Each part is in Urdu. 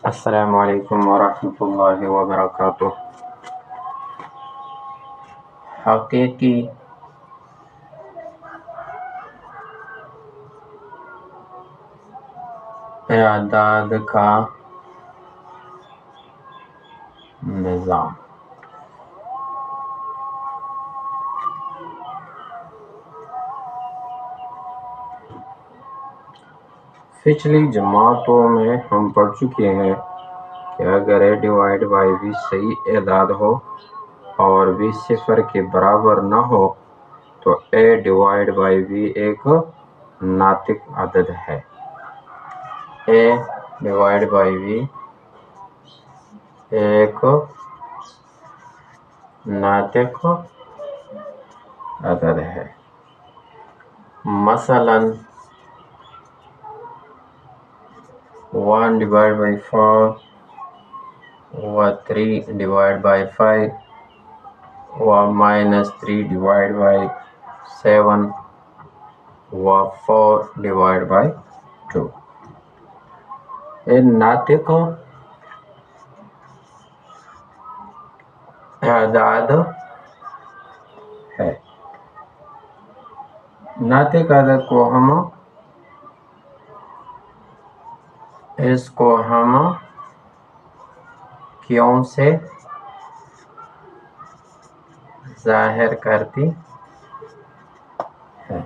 السلام علیکم ورحمۃ اللہ وبرکاتہ۔ حقیقی اعداد کا نظام۔ پچھلی جماعتوں میں ہم پڑھ چکے ہیں کہ اگر اے ڈیوائڈ بائی بی صحیح اعداد ہو اور بی صفر کے برابر نہ ہو تو اے ڈیوائڈ بائی بی ایک ناطق عدد ہے۔ اے ڈیوائڈ بائی بی ایک ناطق عدد ہے۔ مثلاً 1 ڈیوائڈ بائی 4 و 3 ڈیوائڈ بائی 5 و -3 ڈیوائڈ بائی 7 و 4 ڈیوائڈ بائی 2۔ یہ ناطق اعداد ہے۔ ناطق عدد کو ہم کیوں سے ظاہر کرتی ہے؟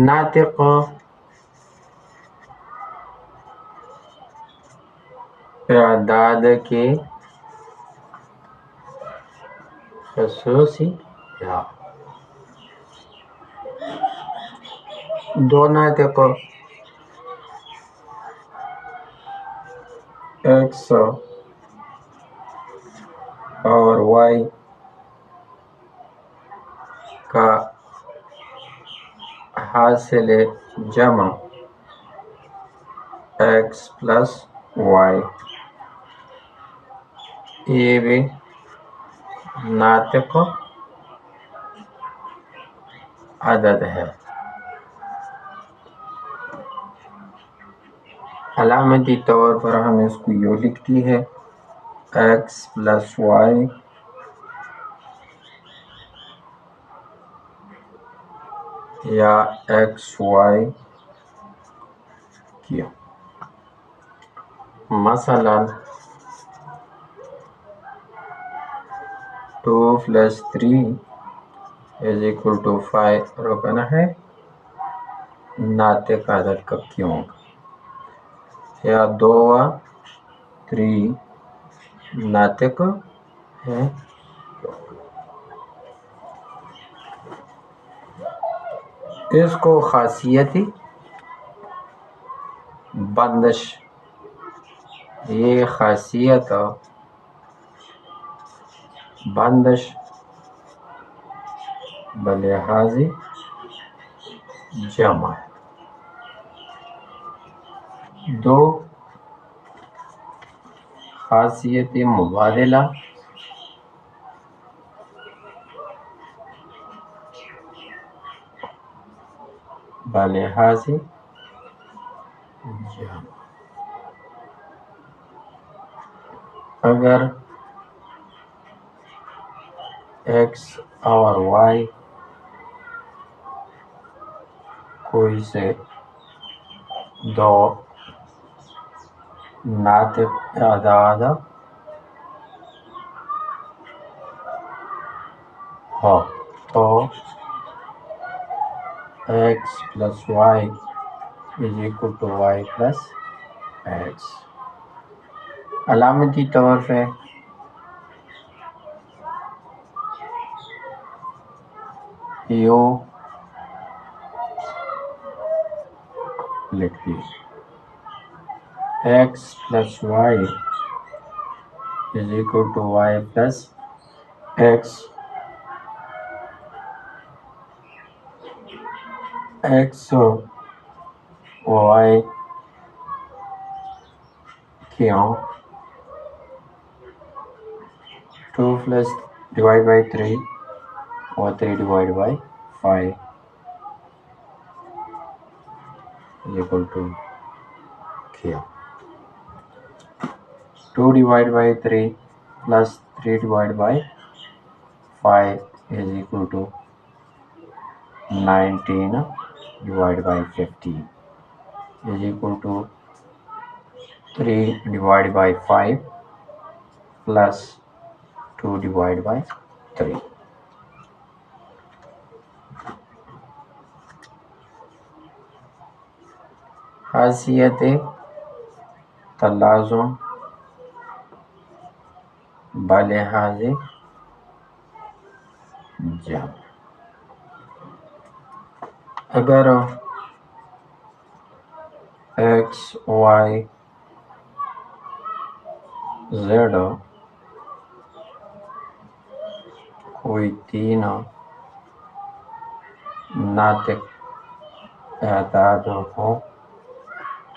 ناطق اعداد کی خصوصیات۔ دو ناطق ایکس اور وائی کا حاصل جمع ایکس پلس وائی، یہ بھی ناطق عدد ہے۔ علامتی طور پر ہم اس کو یوں لکھتی ہے ایکس پلس وائی یا ایکس وائی کیوں۔ مثلا 2 + 3 = 5 روکنا ہے ناطق عدد کا کیوں، یا 2 و 3 ناطق ہے۔ اس کو خاصیتی بندش، یہ خاصیت بندش بلحاظ جمع ہے۔ دو خاصیت مبادلہ بلحاظ جمع۔ اگر ایکس اور وائی کوئی سے دو ناطق اعداد ہو تو X plus Y =Y plus X. علامتی طور پہ یو لکھتی X plus Y =Y plus X. X Y کیوں 2 + ڈیوائڈ بائی 3 اور 3 divide by 5 is equal to Q. 2 divided by 3 plus 3 divided by 5 is equal to 19 divided by 15 is equal to 3 divided by 5 plus 2 divided by 3. خاصیت تلازم بلحاظ جمع. اگر ایکس وائی زیڈ کوئی تین ناطق اعداد ہو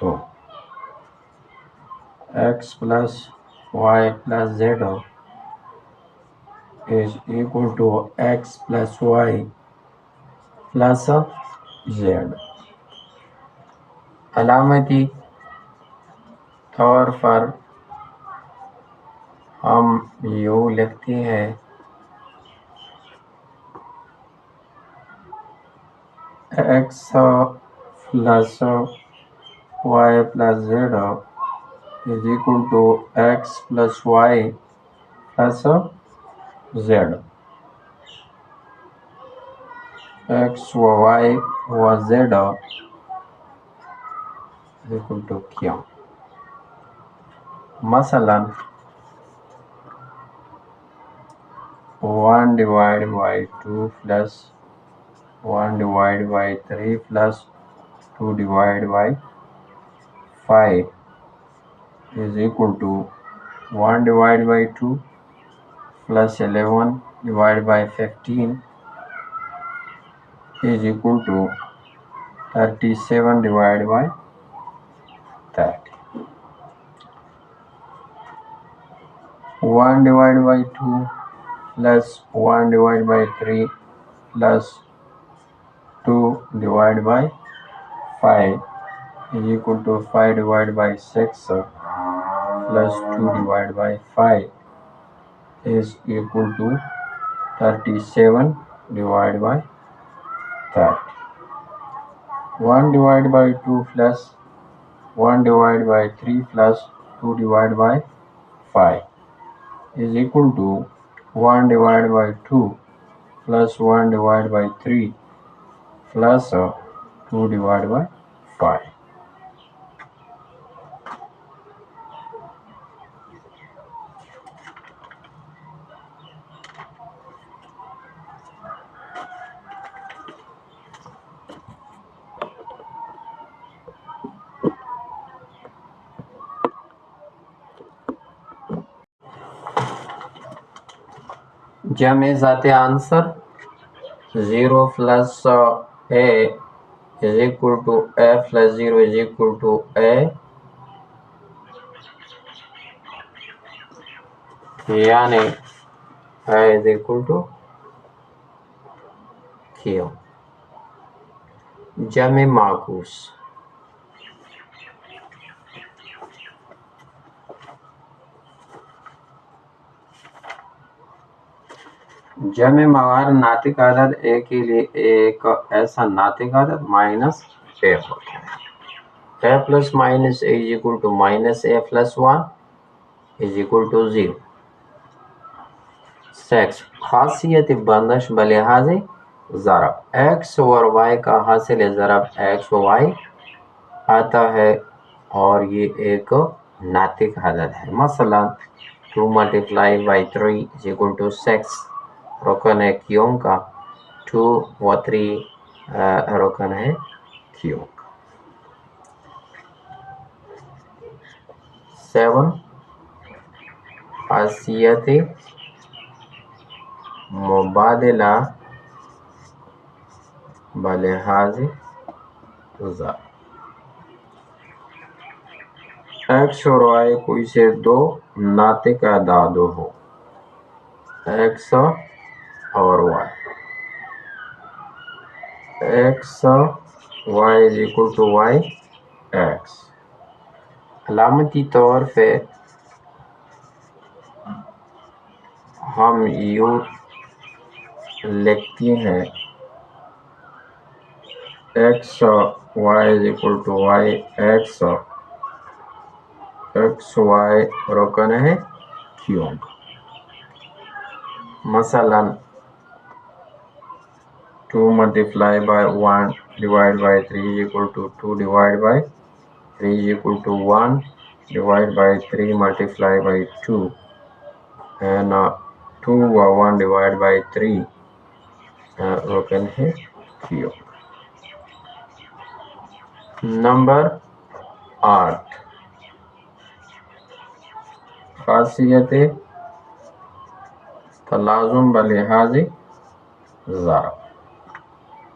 تو X plus Y plus Z is equal to x plus y plus z. علامتی طور پر ہم یوں لکھتے ہیں x plus y plus z is equal to x plus y plus z. x و y و z is equal to Q. مثلا 1 divided by 2 plus 1 divided by 3 plus 2 divided by 5 is equal to 1 divided by 2 plus 11 divided by 15 is equal to 37 divided by 30. 1 divided by 2 plus 1 divided by 3 plus 2 divided by 5 is equal to 5 divided by 6 plus 2 divided by 5 is equal to 37 divided by 30. 1 divided by 2 plus 1 divided by 3 plus 2 divided by 5 is equal to 1 divided by 2 plus 1 divided by 3 plus 2 divided by 5. جمع ذات عنصر 0 plus a is equal to a plus 0 is equal to a یعنی a is equal to Q. جمع معکوس جمع مغار ناطق عدد a کے لیے ایک ایسا ناطق عدد مائنس a ہوتا ہے. a plus minus a is equal to minus a plus 1 is equal to 0. 6. خاصیت بندش بلحاظ ضرب x اور y کا حاصل ضرب x و y آتا ہے اور یہ ایک ناطق عدد ہے. مثلا 2 multiply by 3 is equal to 6 رکن ہے کیوں کا, 2 و 3 رکن ہے کیوں کا. 7. خاصیت مبادلہ بلحاظ ضرب x اور y کوئی سے دو ناطق اعداد ہو x اور y X Y is equal to Y X. علامتی طور پہ ہم یوں لکھتی ہیں x Y is equal to Y X. X Y رکن ہے کیوں. مثلا 2 multiplied by 1 divided by 3 is equal to 2 divided by 3 is equal to 1 divided by 3 multiplied by 2 and 2 or 1 divided by 3 رکن ہے کیوں. نمبر 8 خاصیت تلازم بلحاظ ضرب.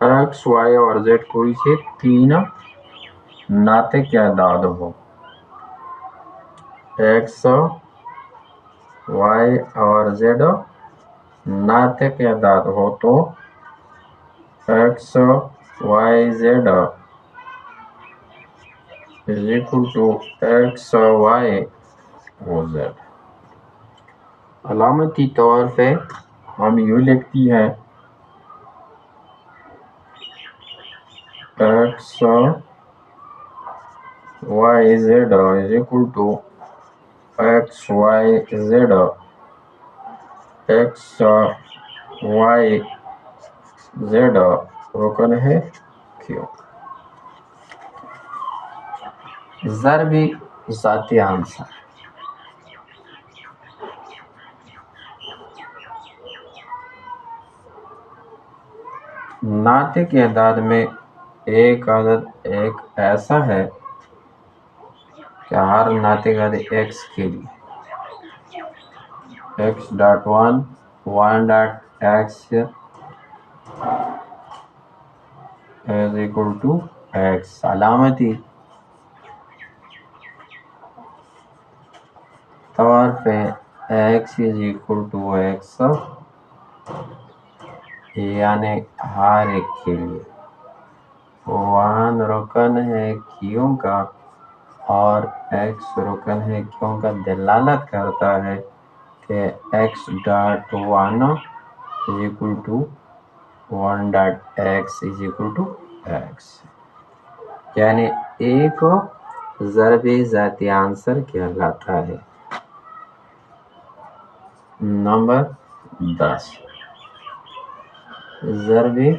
ایکس وائی اور زیڈ کوئی سے تین ناطق اعداد ہو. ایکس وائی اور زیڈ ناطق اعداد ہو تو x y z is equal to x y و زیڈ. علامتی طور پہ ہم یوں لکھتی ہیں x y z is equal to x y z. X y z رکن ہے کیوں. ضربی ذاتی عنصر. ناطق اعداد میں ایک عدد ایک ایسا ہے کہ ہر ناطق عدد ایکس کے لیے x dot one one dot x is equal to x. علامتی طور پہ x is equal to x یعنی ہر ایک کے لیے ون رکن ہے کیوں کا اور ایکس رکن ہے کیوں کا دلالت کرتا ہے کہ x dot one is equal to one dot x is equal to x. یعنی ایک ضربی ذاتی عنصر کہلاتا ہے. نمبر 10 ضربی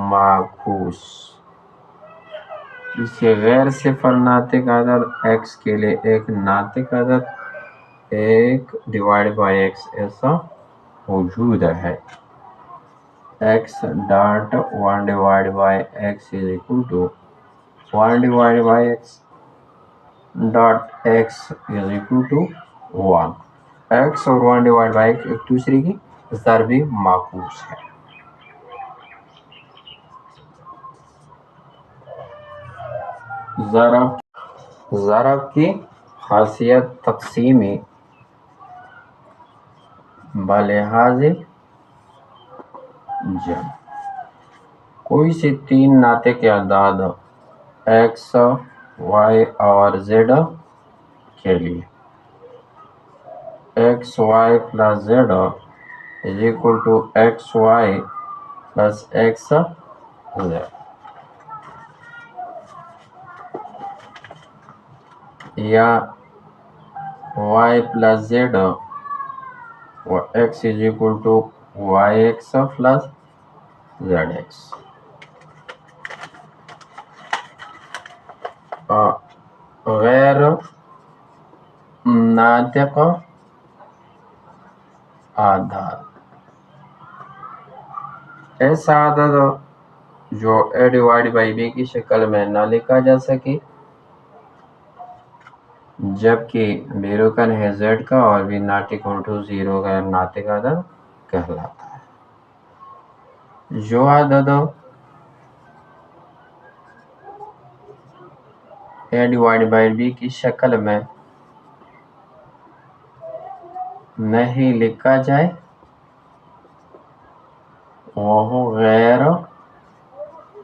معکوس. کسی غیر صفر ناطق عدد ایکس کے لیے ایک ناطق عدد ایک ڈیوائڈ بائی ایکس ایسا موجود ہے. X dot one divide by x is equal to one divide by x dot x is equal to one. X اور ون ڈیوائڈ بائی ایکس ایک دوسرے کی ضربی معکوس ہے. ضرب کی خاصیت تقسیمی بلحاظ جمع. کوئی سے تین ناطق اعداد ایکس وائی اور زیڈ کے لیے x y plus z is equal to x y plus x z یا وائی پلس زیڈ و x is equal to Y x plus z x. غیر ناطق اعداد ایسا عدد جو اے ڈیوائڈ بائی بی کی شکل میں نہ لکھا جا سکے جبکہ بی رکن ہے زیڈ کا اور بھی ناطق اردو زیرو غیر ناطق عدد کہلاتا ہے. جو عدد اے ڈیوائڈ بائی بی کی شکل میں نہیں لکھا جائے وہ غیر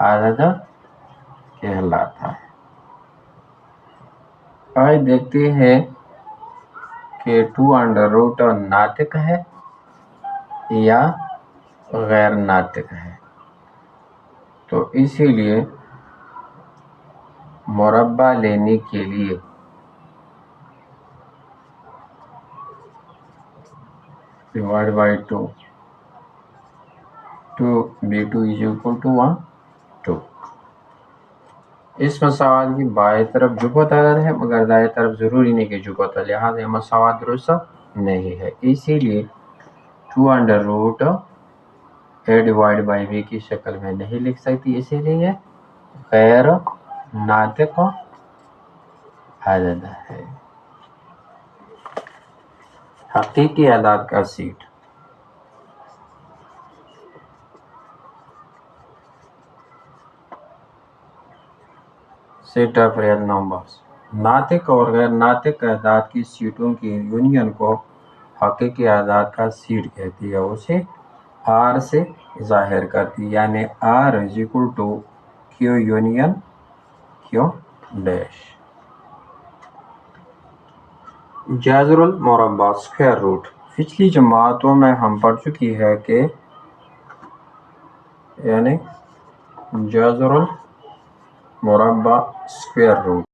عدد کہلاتا ہے۔ آج دیکھتے ہیں کہ 2√, ناطق ہے یا غیر ناطق ہے، تو اسی لیے مربع لینے کے لیے ڈیوائڈ بائی 2 B2 = 2۔ اس مساوات کی بائیں طرف جبہت عدد ہے مگر دائیں طرف ضروری نہیں کہ جبہت ہے، لہٰذا یہ مساوات درست نہیں ہے، اسی لیے 2√, A/B کی شکل میں نہیں لکھ سکتی، اسی لیے غیر ناطق عدد ہے۔ حقیقی اعداد کا set set of real numbers, ناطق اور غیر ناطق اعداد کی سیٹوں کی یونین کو حقیقی اعداد کا سیٹ کہتی ہے، اسے R سے ظاہر کرتی، یعنی R = Q union Q dash. جذر المربع اسکوائر روٹ، پچھلی جماعتوں میں ہم پڑھ چکی ہے کہ یعنی جذر المربع اسکوائر روٹ